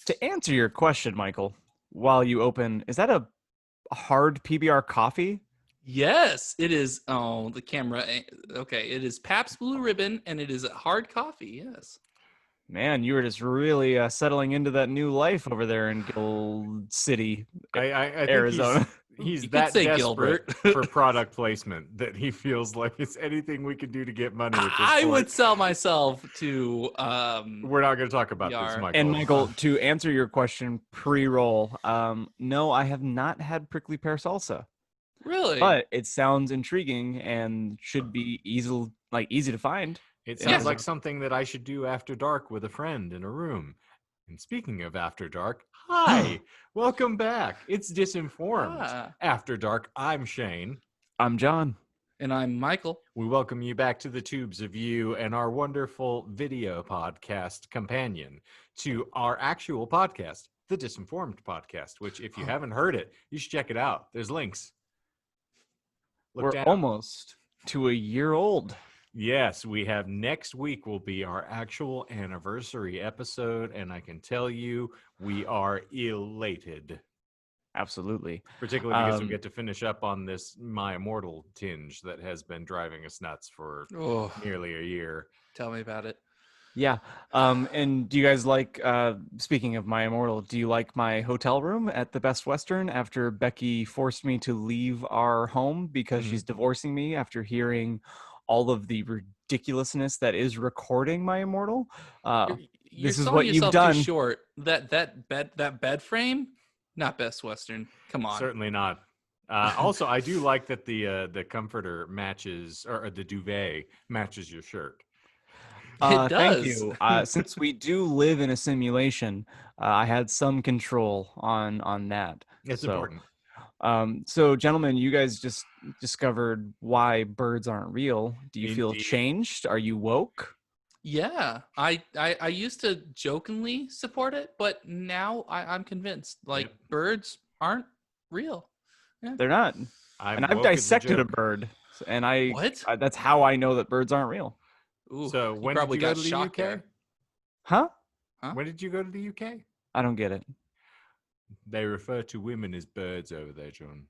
To answer your question, Michael, while you open, is that a hard PBR coffee? Yes, it is. Oh, the camera. Okay, it is Pabst Blue Ribbon, and it is a hard coffee. Yes. Man, you were just really settling into that new life over there in Guild City, I think Arizona. he's You could that say desperate Gilbert. for product placement that he feels like it's anything we can do to get money at this I point. would sell myself to. We're not going to talk about this, PR. Michael. And Michael, to answer your question pre-roll, no, I have not had prickly pear salsa, Really? but it sounds intriguing and should be easy to find. It Yeah. sounds like something that I should do after dark with a friend in a room. And speaking of after dark, hi, welcome back. It's Disinformed. Ah. After dark, I'm Shane. I'm John. And I'm Michael. We welcome you back to the tubes of you and our wonderful video podcast companion to our actual podcast, the Disinformed podcast, which if you haven't heard it, you should check it out. There's links. Look We're down. almost to a year old. Yes, we have next week will be our actual anniversary episode, and I can tell you we are elated. Absolutely. Particularly because we get to finish up on this My Immortal tinge that has been driving us nuts for nearly a year. Tell me about it. Yeah. And do you guys like, speaking of My Immortal, do you like my hotel room at the Best Western after Becky forced me to leave our home because she's divorcing me after hearing all of the ridiculousness that is recording My Immortal? You're this is selling what you've yourself done. Too short. That bed frame, not Best Western. Come on. Certainly not. Also, I do like that the comforter matches, or the duvet matches your shirt. It does. Thank you. Since we do live in a simulation, I had some control on that. It's important. So, gentlemen, you guys just discovered why birds aren't real. Do you feel Indeed. changed? Are you woke? Yeah, I used to jokingly support it, but now I'm convinced. Like, birds aren't real. Yeah. They're not. I'm And I've woke as a dissected a joke. bird, and What? that's how I know that birds aren't real. Ooh, So you when did probably you go got to the shocked UK? there. Huh? When did you go to the UK? I don't get it. They refer to women as birds over there, John.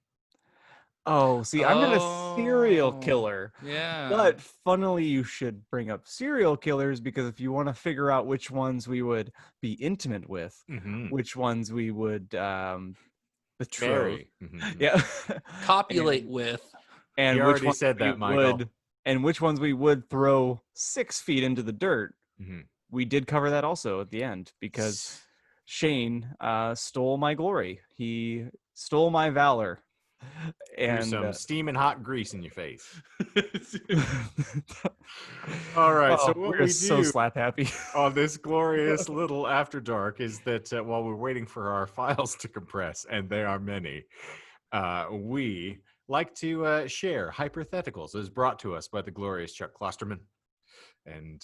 Oh, see, I'm not a serial Oh, killer. Yeah. But funnily, you should bring up serial killers, because if you want to figure out which ones we would be intimate with, which ones we would betroth, yeah, Copulate with. and You which already ones said we that, Michael. and which ones we would throw 6 feet into the dirt. We did cover that also at the end, because Shane stole my glory. He stole my valor. And And some steaming hot grease in your face. All right, so what we're we so do slap happy. on this glorious little after dark is that while we're waiting for our files to compress, and there are many, we like to share hypertheticals as brought to us by the glorious Chuck Klosterman. And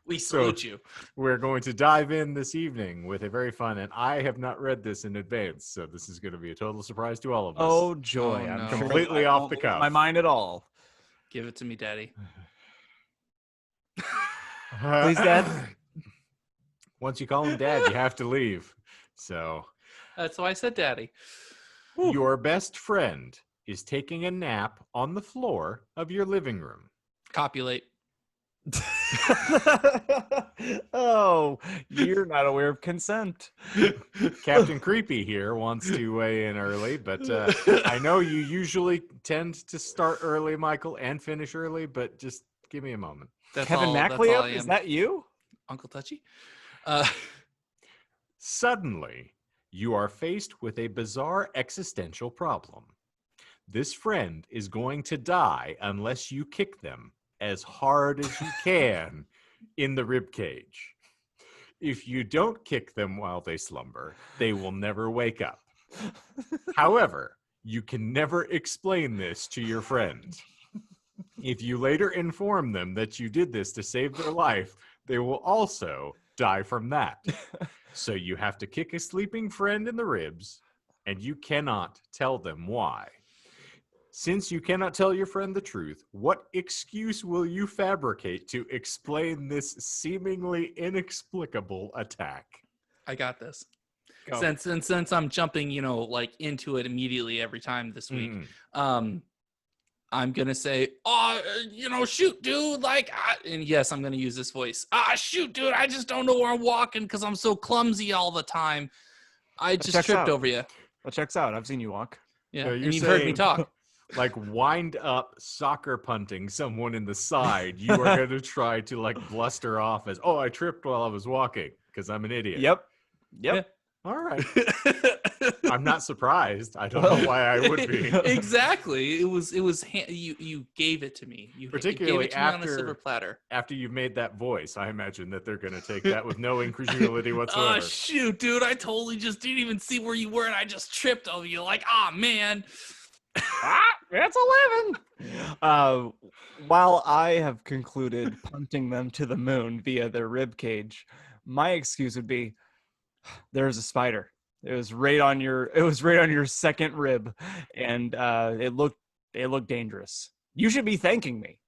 We salute you. we're going to dive in this evening with a very fun, and I have not read this in advance, so this is going to be a total surprise to all of us. Oh, joy. Oh, I'm no. sure Completely I off won't the lose cuff. my mind at all. Give it to me, Daddy. Please, Dad. Once you call him Dad, you have to leave. So That's why I said Daddy. your best friend is taking a nap on the floor of your living room. Copulate. Oh, you're not aware of consent. Captain Creepy here wants to weigh in early, but I know you usually tend to start early, Michael, and finish early, but just give me a moment. That's Kevin all I MacLeod, is am. that you? Uncle Touchy? Suddenly, you are faced with a bizarre existential problem. This friend is going to die unless you kick them as hard as you can in the rib cage. If you don't kick them while they slumber, they will never wake up. However, you can never explain this to your friend. If you later inform them that you did this to save their life, they will also die from that. So you have to kick a sleeping friend in the ribs, and you cannot tell them why. Since you cannot tell your friend the truth, what excuse will you fabricate to explain this seemingly inexplicable attack? I got this. Go. Since I'm jumping, like into it immediately every time this week, I'm gonna say, shoot, dude, and yes, I'm gonna use this voice. Shoot, dude, I just don't know where I'm walking because I'm so clumsy all the time. I just tripped over you. That checks out. I've seen you walk. Yeah, So and you've heard me talk. Like wind up soccer punting someone in the side, you are going to try to like bluster off as, I tripped while I was walking because I'm an idiot. Yep. Yeah. All right. I'm not surprised. I don't know why I would be. Exactly. It was you gave it to me. You Particularly gave it to me on a silver platter. After you made that voice, I imagine that they're going to take that with no incredulity whatsoever. Oh, shoot, dude. I totally just didn't even see where you were, and I just tripped over you. Man. It's 11. While I have concluded punting them to the moon via their rib cage, my excuse would be, there's a spider. It was right on your second rib, and it looked dangerous. You should be thanking me.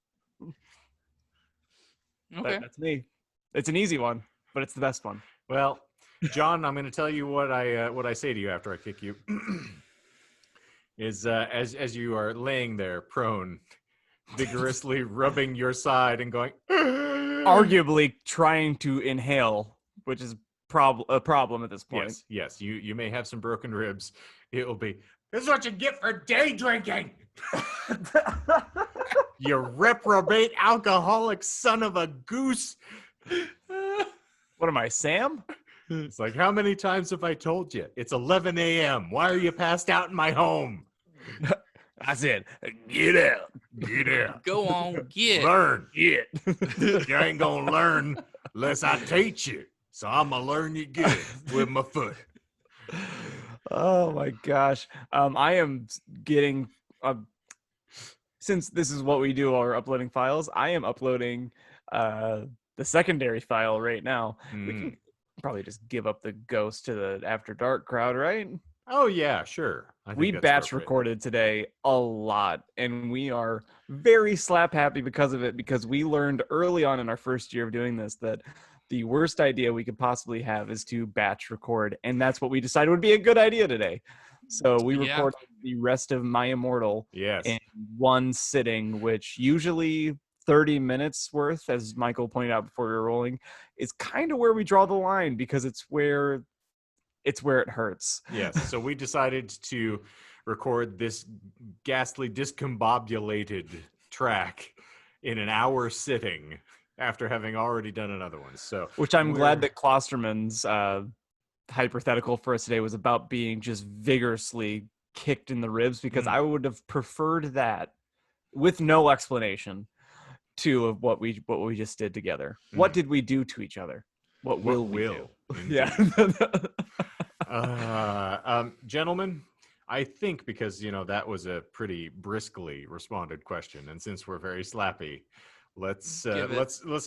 Okay, That's me. It's an easy one, but it's the best one. Well, John, I'm going to tell you what I say to you after I kick you. Is as you are laying there prone, vigorously rubbing your side and going, arguably trying to inhale, which is a problem at this point. Yes. You may have some broken ribs. It will be, this is what you get for day drinking. You reprobate alcoholic son of a goose. What am I, Sam? It's like, how many times have I told you? It's 11 a.m. Why are you passed out in my home? I said, get out. Get out. go on, get. Learn. Get. You ain't gonna learn unless I teach you. So I'm gonna learn you good with my foot. Oh my gosh. I am getting, since this is what we do while we're uploading files, I am uploading the secondary file right now. We can probably just give up the ghost to the After Dark crowd, right? Oh yeah, sure. We batch recorded today a lot, and we are very slap happy because of it, because we learned early on in our first year of doing this that the worst idea we could possibly have is to batch record, and that's what we decided would be a good idea today. So we recorded the rest of My Immortal in one sitting, which usually 30 minutes worth, as Michael pointed out before we were rolling, is kind of where we draw the line, because it's where it hurts. Yes. So we decided to record this ghastly discombobulated track in an hour sitting after having already done another one. So, which I'm glad that Klosterman's hypothetical for us today was about being just vigorously kicked in the ribs, because I would have preferred that with no explanation to what we just did together. What did we do to each other? What will we do? Yeah. Gentlemen, I think because that was a pretty briskly responded question, and since we're very slappy, let's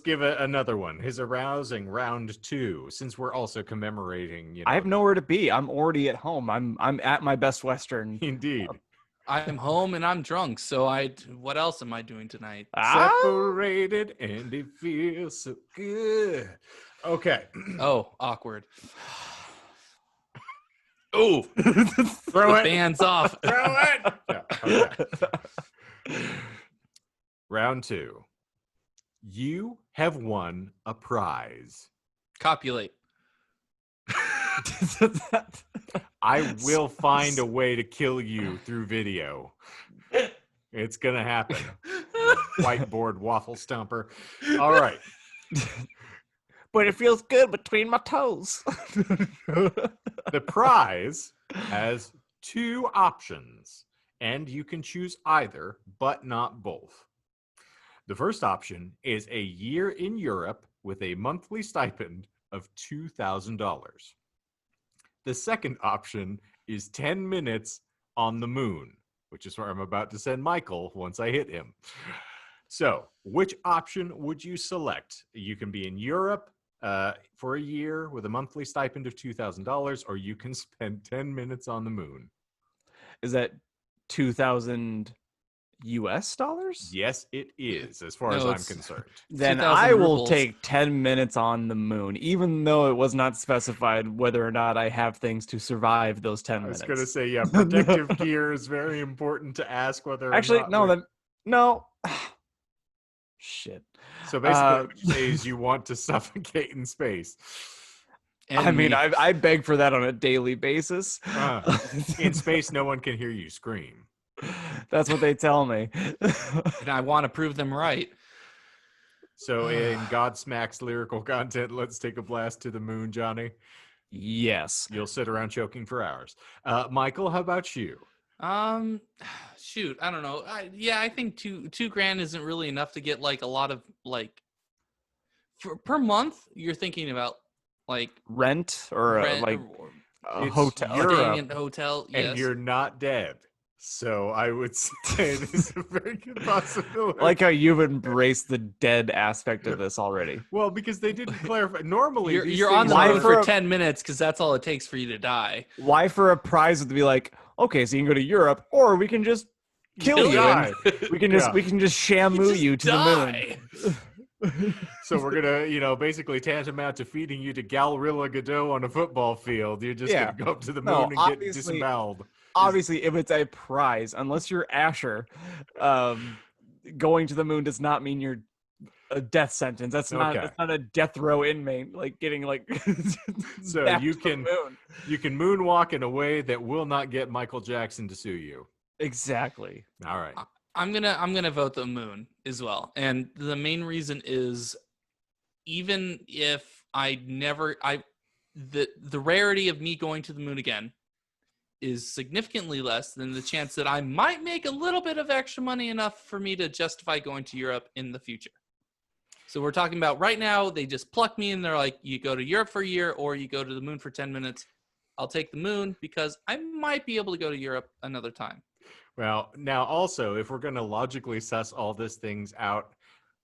give it another one. His arousing round 2, since we're also commemorating. I have nowhere to be. I'm already at home. I'm at my Best Western. Indeed. I'm home and I'm drunk. So what else am I doing tonight? Separated and it feels so good. Okay. Oh, awkward. Oh, throw it. Bands off. Throw it. Yeah, okay. Round 2. You have won a prize. Copulate. I will find a way to kill you through video. It's gonna happen. Whiteboard waffle stomper. All right. But it feels good between my toes. The prize has 2 options, and you can choose either, but not both. The first option is a year in Europe with a monthly stipend of $2,000. The second option is 10 minutes on the moon, which is where I'm about to send Michael once I hit him. So, which option would you select? You can be in Europe for a year with a monthly stipend of $2,000, or you can spend 10 minutes on the moon. Is that 2,000 US dollars? Yes, it is, as far as No, I'm it's concerned. Then 2,000 I will rubles. take 10 minutes on the moon, even though it was not specified whether or not I have things to survive those 10 I was minutes. going to say, yeah, protective gear is very important to ask whether or Actually, not. no, then no. Shit. So basically, Uh, what you say is you want to suffocate in space. I And mean, me. I beg for that on a daily basis. In space, no one can hear you scream. That's what they tell me. And I want to prove them right. So in Godsmack's lyrical content, let's take a blast to the moon, Johnny. Yes. You'll sit around choking for hours. Michael, how about you? Shoot, I don't know. I think two grand isn't really enough to get like a lot of like per month. You're thinking about like Rent or rent like or a It's hotel. Europe. staying in a hotel. And Yes, you're not dead. So I would say this is a very good possibility. I like how you've embraced the dead aspect of this already. Well, because they didn't clarify. Normally, these you're on things the Why moon are- for for a- 10 minutes because that's all it takes for you to die. Why for a prize would be like, okay, so you can go to Europe, or we can just kill Kill you. die. And we can just Yeah. we can just shamu just you to die. the moon. So we're gonna, basically tantamount to feeding you to Galrilla Godot on a football field. You're just Yeah. gonna go up to the No, moon and get obviously- disemboweled. Obviously, if it's a prize, unless you're Asher, going to the moon does not mean you're a death sentence. That's not Okay. that's not a death row inmate like getting like So back you to the can- moon. You can moonwalk in a way that will not get Michael Jackson to sue you. Exactly. All right. I'm gonna vote the moon as well, and the main reason is even if the rarity of me going to the moon again is significantly less than the chance that I might make a little bit of extra money enough for me to justify going to Europe in the future. So we're talking about right now, they just pluck me and they're like, you go to Europe for a year or you go to the moon for 10 minutes. I'll take the moon because I might be able to go to Europe another time. Well, now also, if we're going to logically suss all these things out,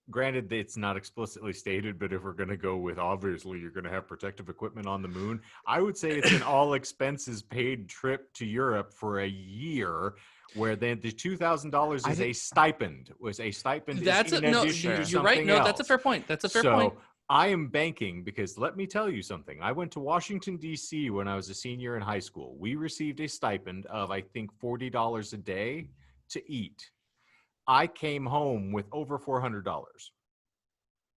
granted it's not explicitly stated, but if we're going to go with obviously you're going to have protective equipment on the moon, I would say it's an all expenses paid trip to Europe for a year, where then the $2,000 is a stipend. Was a stipend That's is in no, addition to you're right. something No, else. that's a fair point. That's a fair So point. I am banking because let me tell you something. I went to Washington, D.C. when I was a senior in high school. We received a stipend of, I think, $40 a day to eat. I came home with over $400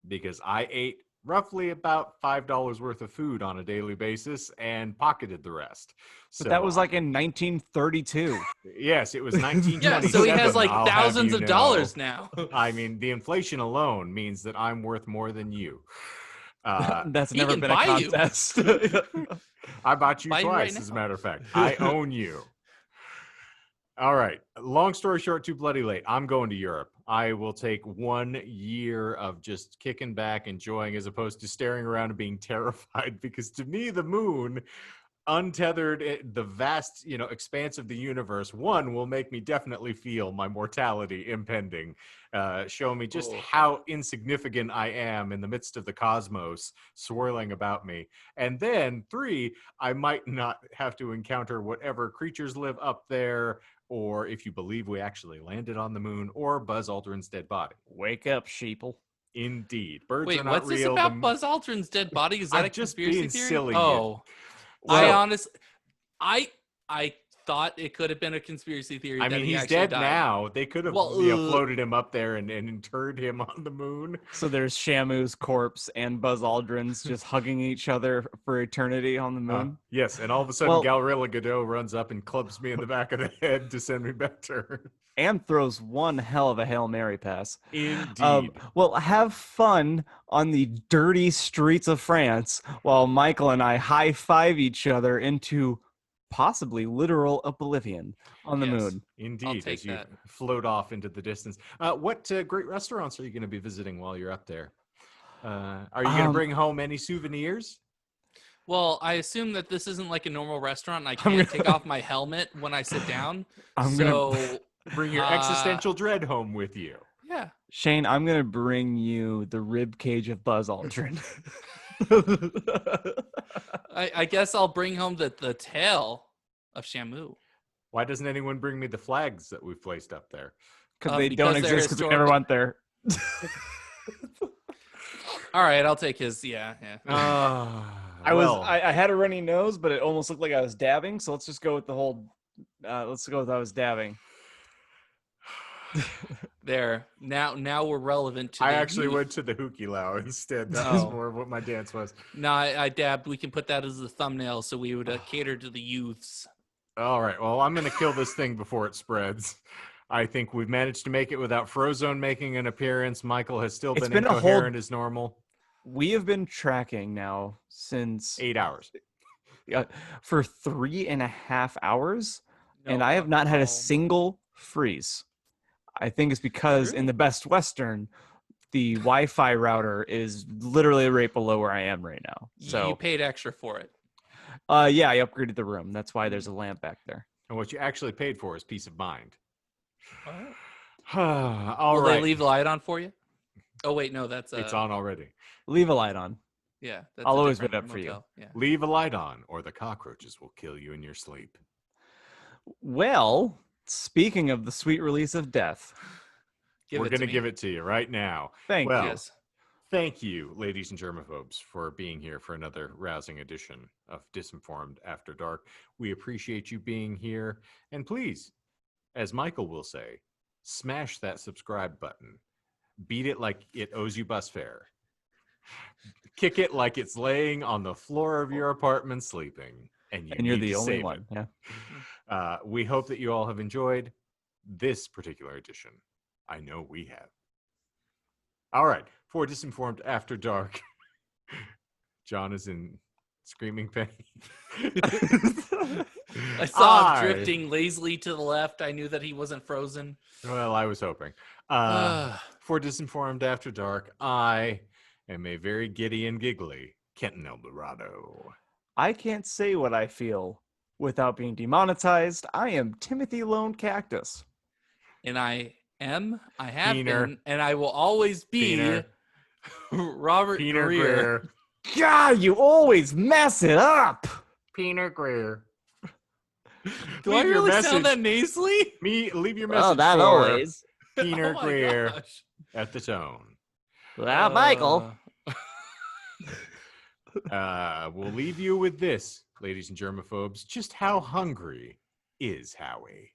because I ate roughly about $5 worth of food on a daily basis and pocketed the rest. But that was like in 1932. Yes, it was 1927. Yeah, so he has like I'll have thousands you of know. dollars now. I mean, the inflation alone means that I'm worth more than you. That's he never can been a buy you. contest. I bought you Buy you twice, right as a now. matter of fact. I own you. All right. Long story short, too bloody late. I'm going to Europe. I will take 1 year of just kicking back, enjoying, as opposed to staring around and being terrified. Because to me, the moon, untethered, the vast, expanse of the universe, one, will make me definitely feel my mortality impending, show me just how insignificant I am in the midst of the cosmos swirling about me. And then three, I might not have to encounter whatever creatures live up there, or if you believe we actually landed on the moon, or Buzz Aldrin's dead body. Wake up, sheeple. Indeed. Birds Wait, are not what's this real. about Buzz Aldrin's dead body? Is that I'm a just conspiracy being theory? silly, Oh, Well- I thought it could have been a conspiracy theory. I that mean, he he's actually dead died. now. They could have Well, floated him up there and interred him on the moon. So there's Shamu's corpse and Buzz Aldrin's just hugging each other for eternity on the moon. Yes, and all of a sudden, Well- Galrilla Godot runs up and clubs me in the back of the head to send me back to Earth. And throws one hell of a Hail Mary pass. Indeed. Well, have fun on the dirty streets of France while Michael and I high five each other into possibly literal oblivion on the Yes. moon. Indeed, take as you that. float off into the distance. What great restaurants are you going to be visiting while you're up there? Are you going to bring home any souvenirs? Well, I assume that this isn't like a normal restaurant. And I I'm can't gonna- take off my helmet when I sit down. I'm so Bring your existential dread home with you. yeah, Shane, I'm gonna bring you the rib cage of Buzz Aldrin. I guess I'll bring home the tail of Shamu. Why doesn't anyone bring me the flags that we've placed up there? Because they Because don't they're exist because we never went there. All right, I'll take his. Yeah. I had a runny nose, but it almost looked like I was dabbing. So let's just go with the whole. Let's go with I was dabbing. There. Now we're relevant to. I the actually youth. went to the Hukilau instead. That was more of what my dance was. No, I dabbed. We can put that as the thumbnail, so we would cater to the youths. All right. Well, I'm going to kill this thing before it spreads. I think we've managed to make it without Frozone making an appearance. Michael has still been incoherent as normal. We have been tracking now since 8 hours. For 3.5 hours, and I have not had a single freeze. I think it's because in the Best Western, the Wi-Fi router is literally right below where I am right now. So you paid extra for it. Yeah, I upgraded the room. That's why there's a lamp back there. And what you actually paid for is peace of mind. Will they leave the light on for you? Oh wait, no, that's it's on already. Leave a light on. Yeah, that's I'll always put it up for you. Yeah. Leave a light on, or the cockroaches will kill you in your sleep. Well, speaking of the sweet release of death, we're going to give it to you right now. Thank you. Thank you, ladies and germaphobes, for being here for another rousing edition of Disinformed After Dark. We appreciate you being here. And please, as Michael will say, smash that subscribe button. Beat it like it owes you bus fare. Kick it like it's laying on the floor of your apartment sleeping. And you're the only one. Yeah. We hope that you all have enjoyed this particular edition. I know we have. All right. For Disinformed After Dark, John is in screaming pain. I saw him drifting lazily to the left. I knew that he wasn't frozen. Well, I was hoping. For Disinformed After Dark, I am a very giddy and giggly Kenton Eldorado. I can't say what I feel without being demonetized. I am Timothy Lone Cactus. And I have been, and I will always be Robert Greer. God, you always mess it up. Peter Greer. Do I really sound that nasally? Leave your message. Oh, that for always. Peter Greer at the tone. Well, Michael. We'll leave you with this, ladies and germaphobes. Just how hungry is Howie?